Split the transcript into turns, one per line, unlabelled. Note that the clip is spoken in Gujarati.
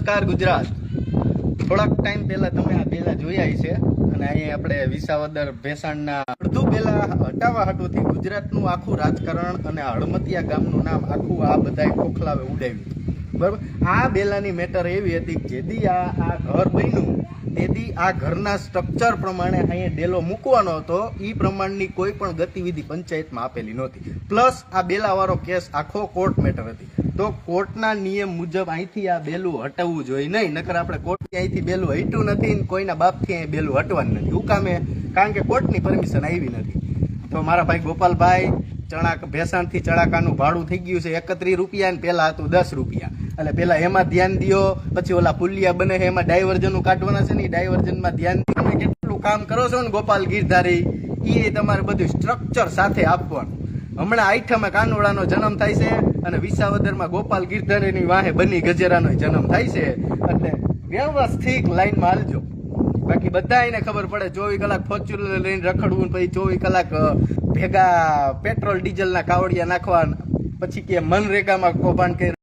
નમસ્કાર ગુજરાત. થોડાક ટાઈમ પહેલા તમે આ બેલા જોયા છે અને અહીંયા આપણે વિસાવદર ભેસાણના અડધું બેલા હટાવવા હાટુથી ગુજરાતનું આખું રાજકારણ અને હળમતિયા ગામનું નામ આખું આ બધાય ખોખલાવે ઉડાવ્યું. બરાબર, આ બેલાની મેટર એવી હતી કે જેથી આ ઘર બન્યું તેથી આ ઘરના સ્ટ્રક્ચર પ્રમાણે અહીંયા ડેલો મૂકવાનો હતો, એ પ્રમાણની કોઈ પણ ગતિવિધિ પંચાયતમાં આપેલી નહોતી. પ્લસ આ બેલાવાળો કેસ આખો કોર્ટ મેટર હતી. તો કોર્ટના નિયમ મુજબ અહીંથી આ બેલું હટાવવું જોઈએ નહીં, નકર આપણે કોર્ટથી અહીંથી બેલું હટ્યું નથી ને કોઈના બાપથી અહીં બેલું હટવાનું નથી. હું કામે? કારણ કે કોર્ટની પરમિશન આવી નથી. તો મારા ભાઈ ગોપાલભાઈ ભેસાણથી ચડાકાનું ભાડું થઈ ગયું છે 31 રૂપિયા ને પહેલા હતું 10 રૂપિયા. એટલે પેલા એમાં ધ્યાન દો, પછી ઓલા પુલિયા બને છે એમાં ડાયવર્ઝન કાઢવાના છે ને, ડાયવર્ઝનમાં ધ્યાન દો. તમે કેટલું કામ કરો છો ને ગોપાલ ગીરધારી, એ તમારે બધું સ્ટ્રક્ચર સાથે આપવાનું. હમણાં આઈઠમે કાનોડાનો જન્મ થાય છે અને વિસાવદરમાં ગોપાલ ગીરધારીની વાહે બની ગજેરાનો જન્મ થાય છે. એટલે વ્યવસ્થિત લાઈનમાં હાલજો, બાકી બધા એને ખબર પડે 24 કલાક ફોર્ચ્યુનર લઈને રખડવું, પછી 24 કલાક ભેગા પેટ્રોલ ડીઝલના કાવડિયા નાખવા, પછી કે મનરેગામાં કૌભાંડ કરી